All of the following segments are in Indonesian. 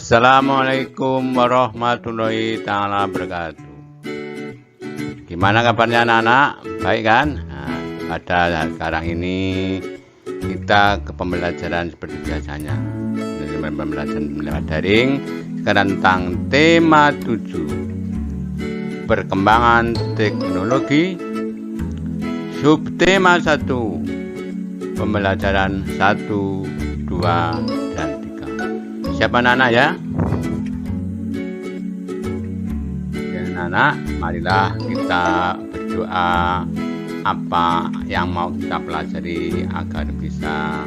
Assalamualaikum warahmatullahi ta'ala wabarakatuh. Gimana kabarnya anak-anak? Baik kan? Nah, pada sekarang ini kita ke pembelajaran seperti biasanya. Dari pembelajaran lewat daring. Sekarang tentang tema 7, perkembangan teknologi. Subtema 1, pembelajaran 1, 2, dan 3. Siapa anak-anak ya? Ya anak-anak, marilah kita berdoa apa yang mau kita pelajari agar bisa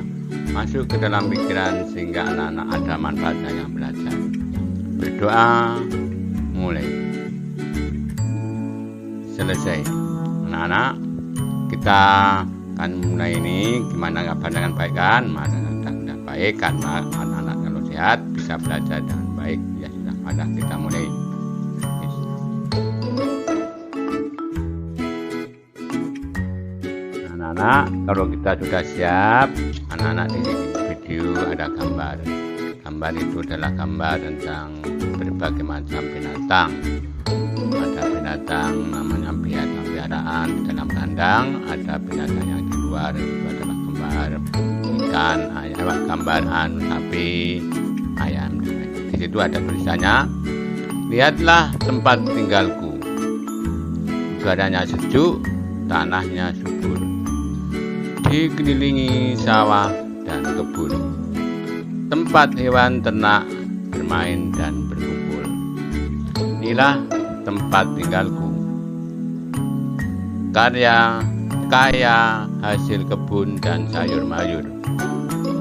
masuk ke dalam pikiran sehingga anak-anak ada manfaatnya yang belajar. Berdoa, mulai. Selesai. Anak-anak, kita akan mulai ini. Gimana kabar dengan baik kan? Mana dengan baik kan anak-anak kalau sehat bisa belajar dengan baik. Ya sudah, pada kita mulai. Anak-anak, kalau kita sudah siap, anak-anak di video ada gambar. Gambar itu adalah gambar tentang berbagai macam binatang. Ada binatang namanya binatang peliharaan di dalam kandang, ada binatang yang di luar, itu adalah gambar ikan, ayam, gambar sapi, ayam. Di situ ada tulisannya, lihatlah tempat tinggalku, udaranya sejuk, tanahnya subur, dikelilingi sawah dan kebun, tempat hewan ternak bermain dan berkumpul. Inilah tempat tinggalku, kaya hasil kebun dan sayur mayur,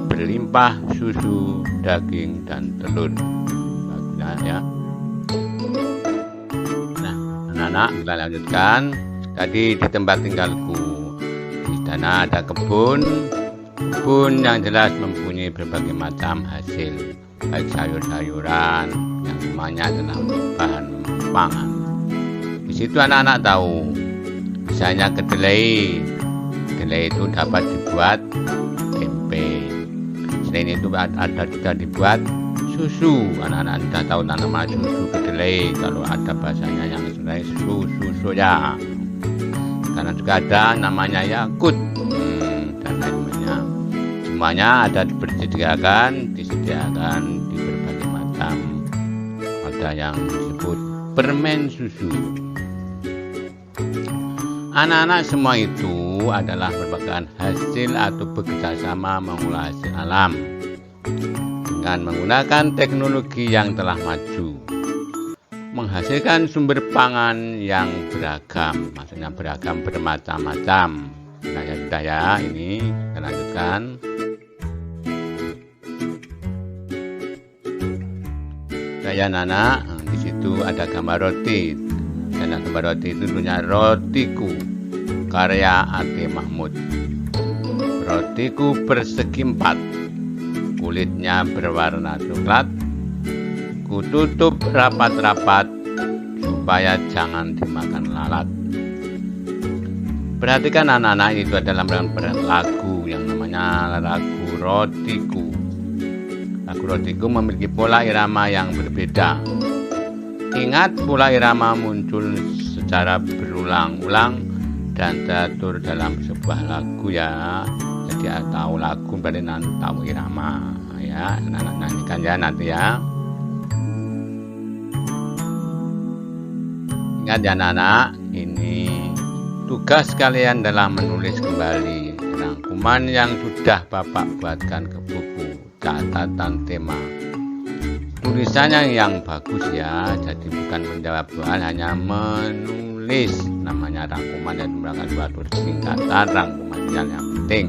berlimpah susu, daging, dan telur. Bagus ya. Nah, anak-anak, kita lanjutkan. Tadi di tempat tinggalku, di sana ada kebun yang jelas mempunyai berbagai macam hasil, baik sayur-sayuran yang semuanya adalah bahan pangan. Di situ anak-anak tahu, misalnya kedelai itu dapat dibuat tempe. Selain itu ada juga dibuat susu. Anak-anak sudah tahu nama susu kedelai, kalau ada bahasanya yang sebenarnya susu ya. Karena juga ada namanya Yakult dan lain-lainnya. Semuanya ada disediakan di berbagai macam. Ada yang disebut permen susu. Anak-anak, semua itu adalah merupakan hasil atau bekerjasama mengolah hasil alam dengan menggunakan teknologi yang telah maju, menghasilkan sumber pangan yang beragam, maksudnya beragam bermacam-macam. Nah ya sudah ya, ini kita lanjutkan. Saya anak, di situ ada gambar roti. Dan gambar roti itu punya Rotiku, karya A.T. Mahmud. Rotiku persegi 4, kulitnya berwarna coklat, kututup rapat-rapat supaya jangan dimakan lalat. Perhatikan anak-anak, itu adalah lagu yang namanya lagu Rotiku. Lagu Rotiku memiliki pola irama yang berbeda. Ingat, pola irama muncul secara berulang-ulang dan teratur dalam sebuah lagu ya. Jadi tahu lagu berarti nanti tahu irama ya. Anak-anak nyanyikan ya nanti ya. Ingat ya anak-anak, ini tugas kalian adalah menulis kembali rangkuman yang sudah Bapak buatkan ke buku catatan tema. Tulisannya yang bagus ya, jadi bukan menjawab soal, hanya menulis. Namanya rangkuman dan merupakan suatu singkatan rangkuman yang penting.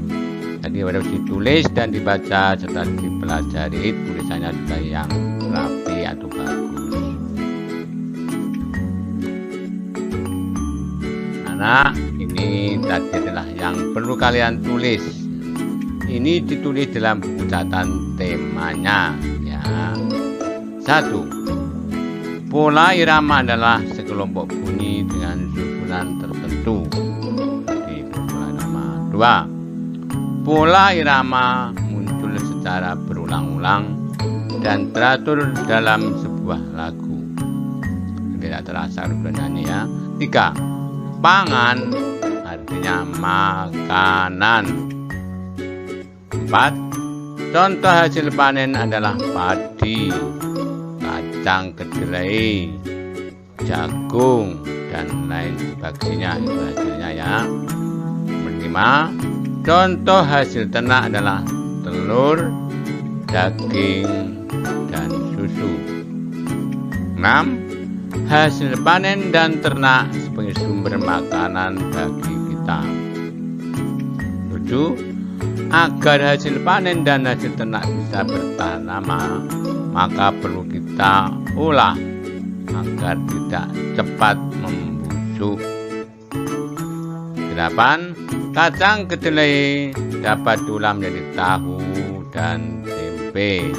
Jadi harus ditulis dan dibaca serta dipelajari, tulisannya juga yang rapi atau bagus. Anak, ini tadi adalah yang perlu kalian tulis. Ini ditulis dalam buku catatan temanya ya. 1. Pola irama adalah sekelompok bunyi dengan susunan tertentu. Jadi pola irama. 2. Pola irama muncul secara berulang-ulang dan teratur dalam sebuah lagu. Tidak terasa bernyanyi ya. 3. Pangan artinya makanan. 4. Contoh hasil panen adalah padi, kacang kedelai, jagung, dan lain sebagainya. Itu hasilnya ya. 5. Contoh hasil ternak adalah telur, daging, dan susu. 6. Hasil panen dan ternak sebagai sumber makanan bagi kita. 7. Agar hasil panen dan hasil ternak bisa bertahan lama, maka perlu kita olah agar tidak cepat membusuk. 8. Kacang kedelai dapat diolah menjadi tahu dan tempe.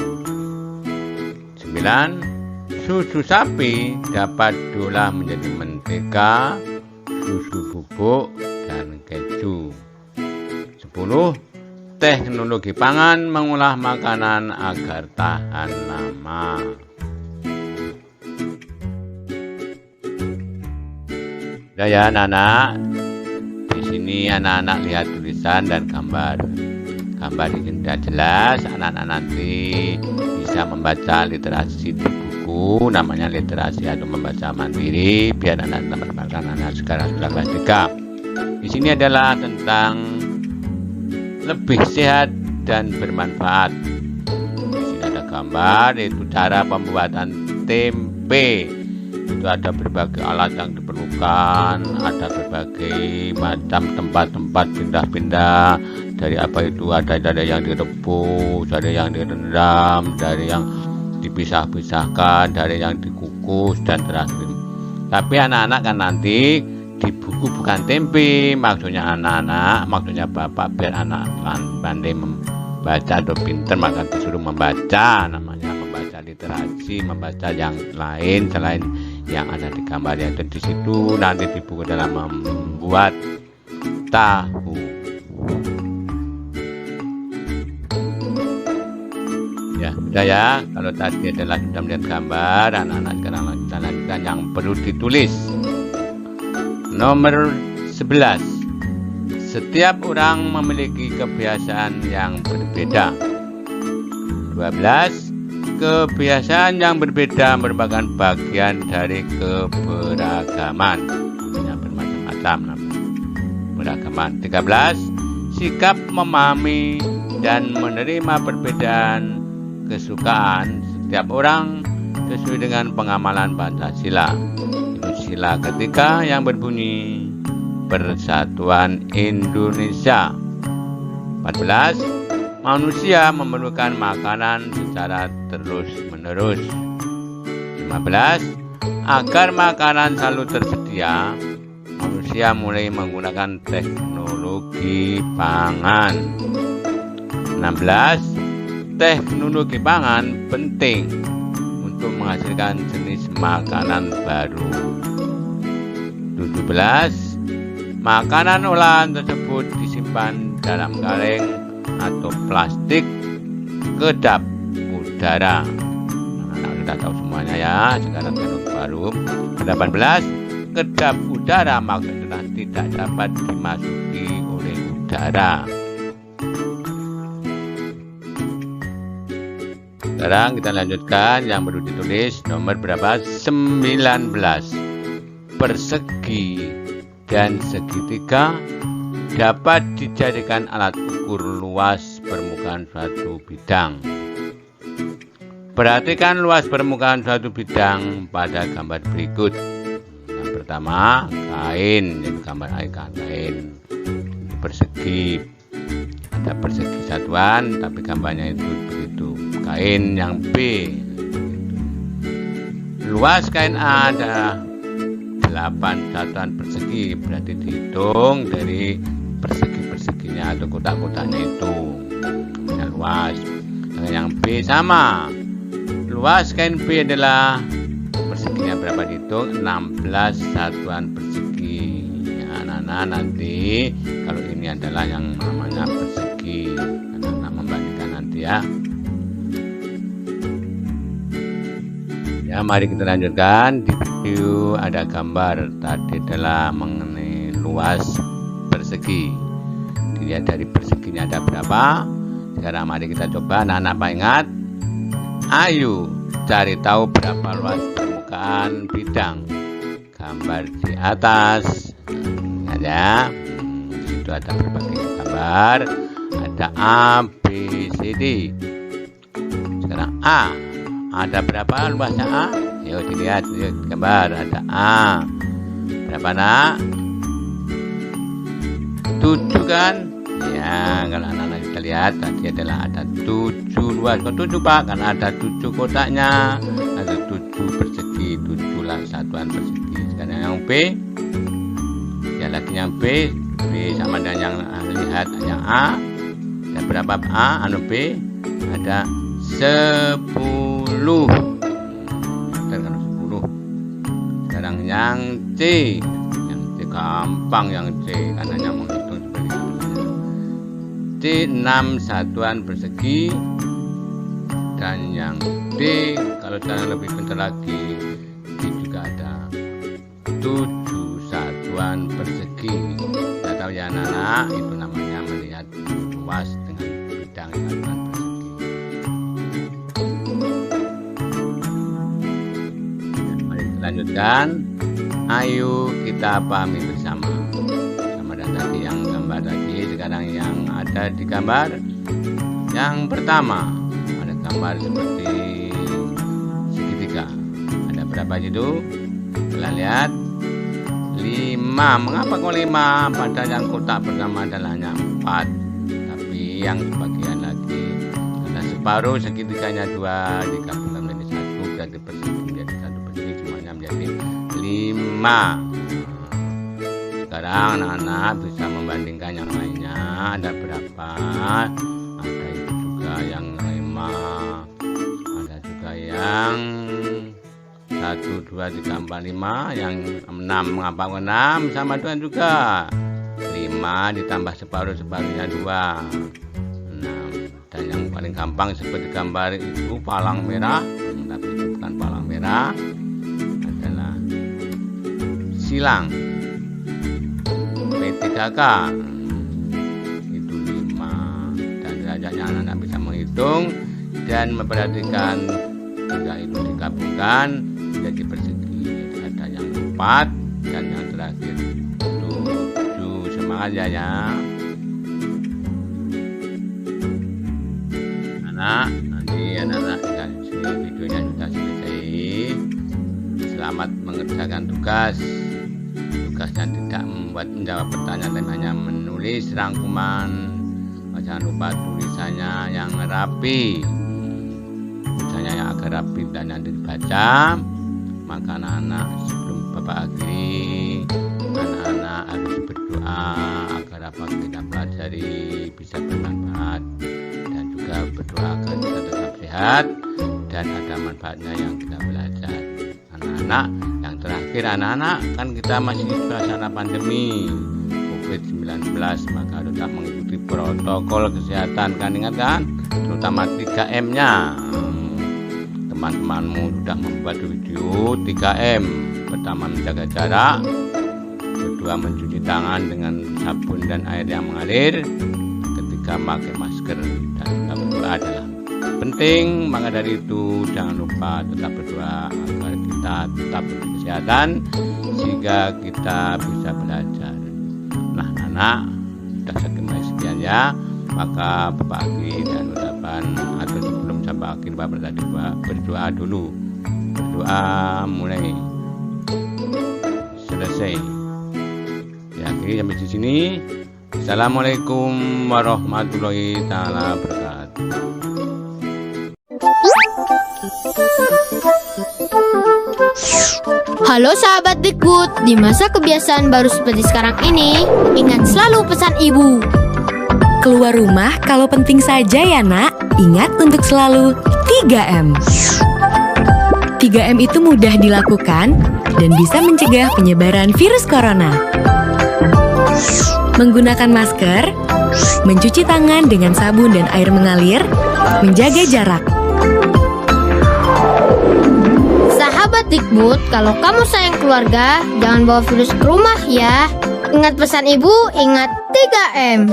9. Susu sapi dapat diolah menjadi mentega, susu bubuk, dan keju. 10. Teknologi pangan mengolah makanan agar tahan lama. Udah ya anak-anak. Di sini anak-anak lihat tulisan dan gambar. Gambar ini sudah jelas. Anak-anak nanti bisa membaca literasi di buku, namanya literasi atau membaca mandiri. Biar anak-anak sekarang sudah kelas 3. Di sini adalah tentang lebih sehat dan bermanfaat. Di sini ada gambar, yaitu cara pembuatan tempe. Itu ada berbagai alat yang diperlukan, ada berbagai macam tempat-tempat pindah-pindah. Dari apa itu, ada yang direbus, ada yang direndam, dari yang dipisah-pisahkan, dari yang dikukus, dan terakhir. Tapi anak-anak kan nanti di buku bukan tempe, maksudnya anak-anak, maksudnya bapak, biar anak kan pandai membaca atau pinter, maka disuruh membaca, namanya membaca literasi, membaca yang lain selain yang ada di gambar. Yaitu di situ nanti di buku dalam membuat tahu. Ya sudah ya, kalau tadi adalah sudah melihat gambar, anak-anak sekarang kita lanjutkan yang perlu ditulis. Nomor 11. Setiap orang memiliki kebiasaan yang berbeda. 12. Kebiasaan yang berbeda merupakan bagian dari keberagaman. Yang bermacam-macam namanya. Beragaman. 13. Sikap memahami dan menerima perbedaan kesukaan setiap orang sesuai dengan pengamalan Pancasila. Sila ketiga yang berbunyi Persatuan Indonesia. 14. Manusia memerlukan makanan secara terus-menerus. 15. Agar makanan selalu tersedia, manusia mulai menggunakan teknologi pangan. 16. Teknologi pangan penting untuk menghasilkan jenis makanan baru. 17. Makanan olahan tersebut disimpan dalam kaleng atau plastik kedap udara. Anak-anak sudah tahu semuanya ya. Sekarang teknologi baru. 18. Kedap udara maksudnya tidak dapat dimasuki oleh udara. Sekarang kita lanjutkan yang perlu ditulis. Nomor berapa? 19. Persegi dan segitiga dapat dijadikan alat ukur luas permukaan suatu bidang. Perhatikan luas permukaan suatu bidang pada gambar berikut. Yang pertama, kain, ini gambar kain persegi. Ada persegi satuan, tapi gambarnya itu begitu. Kain yang B. Luas kain A ada 8 satuan persegi, berarti dihitung dari persegi-perseginya atau kotak-kotaknya itu. Namanya luas. Dengan yang B sama. Luas kain B adalah perseginya berapa dihitung? 16 satuan persegi. Ya, anak-anak nanti kalau ini adalah yang namanya persegi. Anak-anak membandingkan nanti ya. Ya, mari kita lanjutkan. Di video ada gambar tadi adalah mengenai luas persegi. Dilihat dari perseginya ada berapa. Sekarang mari kita coba. Anak-anak apa ingat? Ayo cari tahu berapa luas permukaan bidang. Gambar di atas. Ingat ya. Di situ ada berbagai gambar. Ada A, B, C, D. Sekarang A. Ada berapa luasnya A? Yuk dilihat, yuk gambar. Ada A. Berapa nak? 7 kan? Ya, kalau anak-anak kita lihat tadi adalah ada 7 luas. Kok 7 Pak? Karena ada 7 kotaknya. Ada 7 persegi, 7 lah satuan persegi. Sekarang yang B. Ya lagi yang B. B sama dengan yang lihat yang A. Ada berapa A? Anu B. Ada 10. Kan 10. Sekarang yang C. Yang C gampang yang C karena hanya menghitung seperti itu. C 6 satuan persegi. Dan yang D kalau cara lebih pintar lagi, D juga ada 7 satuan persegi. Kita tahu ya anak-anak, itu namanya melihat luas dengan bidang satuan persegi. Lanjutkan. Ayo kita pahami bersama. Sama dan tadi yang gambar tadi, sekarang yang ada di gambar. Yang pertama ada gambar seperti segitiga. Ada berapa itu? Kita lihat 5. Mengapa kok 5? Padahal yang kotak pertama adalah hanya 4. Tapi yang sebagian lagi ada separuh segitiganya 2 digabungkan menjadi 1, berarti persegi menjadi 1 persegi, semuanya menjadi 5. Sekarang anak-anak bisa membandingkan yang lainnya. Ada berapa? Ada itu juga yang 5. Ada juga yang 1, 2, 3, 4, 5. Yang 6. Mengapa 6? Sama dengan juga 5 ditambah separuh-separuhnya 2. 6. Dan yang paling gampang seperti gambar itu palang merah. Tapi itu bukan palang merah, adalah silang P3K. Itu 5. Dan derajatnya anak-anak bisa menghitung dan memperhatikan jika itu digabungkan menjadi persegi. Ada yang 4 dan yang terakhir 7. Semangat ya. Nanti anak-anak videonya sudah selesai. Selamat mengerjakan tugas. Tugasnya tidak menjawab pertanyaan, tapi hanya menulis rangkuman. Jangan lupa tulisannya yang rapi, tulisannya yang agak rapi dan nanti dibaca. Maka anak-anak sebelum Bapak akhiri, anak-anak harus berdoa agar apa kita pelajari bisa bermanfaat, dan juga berdoa agar kita tetap sehat dan ada manfaatnya yang kita belajar. Anak-anak, yang terakhir anak-anak, kan kita masih di suasana pandemi COVID-19, maka tetap mengikuti protokol kesehatan, kan ingat kan, terutama 3M-nya. Teman-temanmu sudah membuat video 3M. Pertama, menjaga jarak. Kedua, mencuci tangan dengan sabun dan air yang mengalir. Ketiga, pakai masker. Dan berdoa adalah penting. Maka dari itu jangan lupa tetap berdoa agar kita tetap berkesehatan sehingga kita bisa belajar. Nah anak, sudah sekian ya. Maka Bapak akhir dan ucapan, atau sebelum sampai akhir Bapak tadi berdoa dulu. Berdoa mulai selesai. Diakhiri sampai di sini. Assalamualaikum warahmatullahi taala wabarakatuh. Halo sahabat Dikbud, di masa kebiasaan baru seperti sekarang ini, ingat selalu pesan ibu. Keluar rumah kalau penting saja ya nak. Ingat untuk selalu 3M. 3M itu mudah dilakukan dan bisa mencegah penyebaran virus corona. Menggunakan masker, mencuci tangan dengan sabun dan air mengalir, menjaga jarak. Sahabat Dikbud, kalau kamu sayang keluarga, jangan bawa virus ke rumah ya. Ingat pesan ibu, ingat 3M.